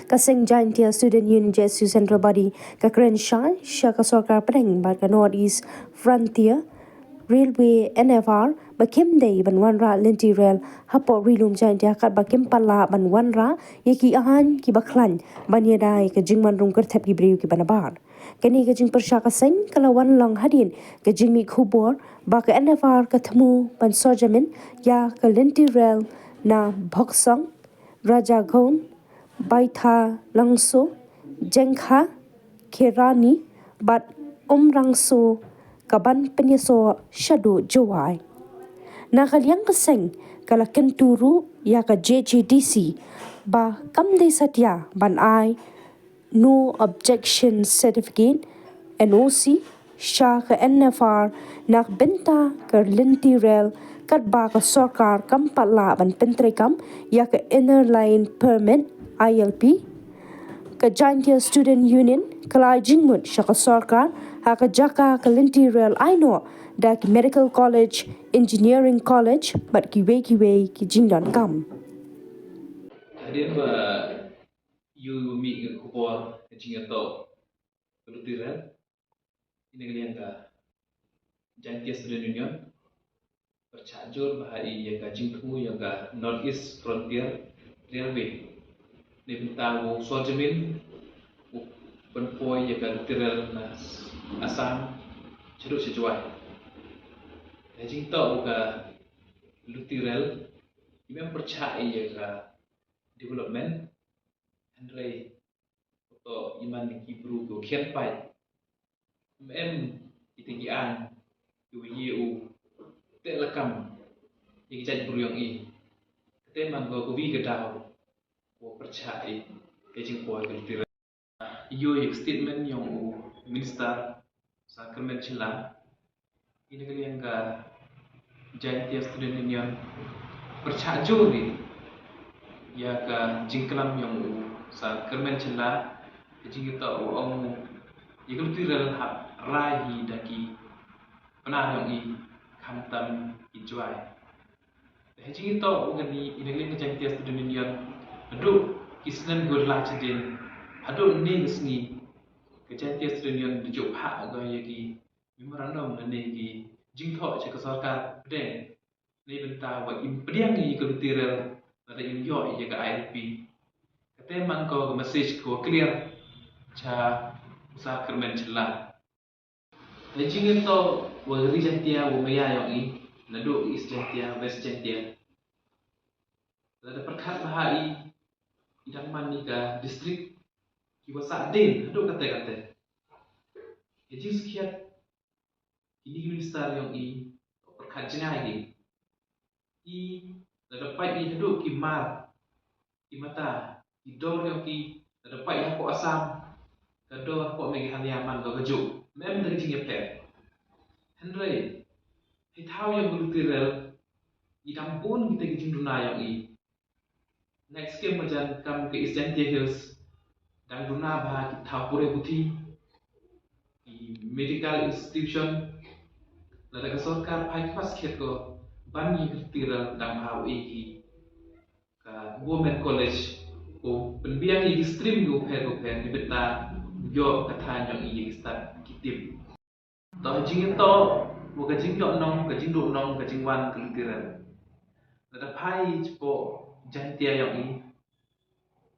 kaseng Giant Student Union JSU Central Body ka Crenshaw siya ka sarkar padeng ba ka North East Frontier Railway NFR bakim day banwanra linti rail hapo rilum Giant kat bakim pala banwanra yaki ahan ki baklan banyadai ka jingman rung kertap ki briu ki banabar kani ka jing persya kaseng kalawan lang hadin ka jingmi khubor ba ka NFR ketemu ban sorjamin ya ka linti rail na Boksong Raja Gon Baitha Langso Jengkha Kirani Bat Rangso Kaban Penyeso Shadu Jawai Nakaliang kaseng kala kenturu ya ka JJDC ba kamde satya ban ai no objection certificate NOC sya ka NFR nak benta ka linti rail kat ba ka sarkar kampala ban pentrekam ya ka inner line permit ILP ka Giant Student Union kala jingmut sya ka sarkar ha ka jaka ka linti rail aino da ki Medical College Engineering College bat ki ki jingdan kam hadir ba you mi ke kupor jing atau pelutiran ini kalian ka Giant Student Union bercajur bahari ya ka jingtu ya ka North East Frontier Railway ni bentawu sorjamin penpoi ya ka lutiran na Assam ceruk sejuai jing tau ka lutiran ini percaya ya ka development Andre atau iman Hebrew go kian pai itigian yu te lakam yang jadi beruang i teman go bi gedau go percaya kejing poi ke yu statement yang minister Sacrament Chila ini kalian ka Giant Student Union percaya ni ya ka jingklam yang sa Kermen Chila jing kita om ikut tiral rahi daki pernah yang i kamtam ijuai jing kita ngani ini Giant Student Union aduh kisnan gurla cedin aduh ni ngi ke Giant Student Union dijuk hak go yaki memorandum ni ki jing tho che ka sarkar pedeng ni benta wa impediang ni ke tiral ada enjoy ya ke ILP kata man ko message ko clear cha usaha Kermen Chila jing itu wa ri jantia wa maya yang i nado east jantia west jantia ada perkat bahai idang man ni ka district ki wasa den nado kata jing sekian ini minister yang i perkat jengai i dapat i duduk ki mar ki mata ki dor yang ki dapat i ko asam ka dor ko megi haliaman go gaju mem dari jing pet henry hi thau yang gulutirel i dampun kita ki jing duna yang i next game majan kam ke Eastern Hills dan duna bah ki thau pure buti ki medical institution lada ka sarkar pai pas khet ko bani kertira dang hau igi ka Women College ko penbiang igi stream go phe di beta yo katha yang igi start kitip to jing to wo ka jing yo nong ka jing do nong ka jing wan kertira lada pai po jantia yang i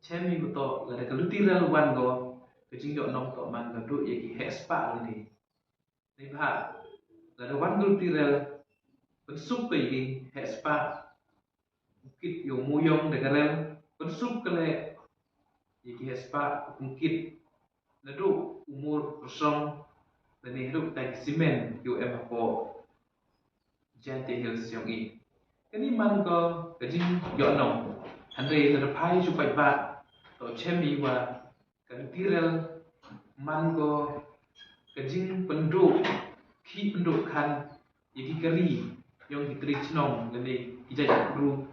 chemi ko to lada ka lutira wan go ka jing yo nong to man ka do igi hespa ni ba lada wan lutira pensuk ke ini hespa mungkin yung muyong negarel pensuk kele iki hespa mungkin nadu umur kosong dan hidup tag simen yung empapo Giant Hills yung i kani man ko kajing yonong andre na pai chupai ba to chemi wa kantirel man ko kajing penduk ki penduk kan iki kari yang diterima nong gani ijazah guru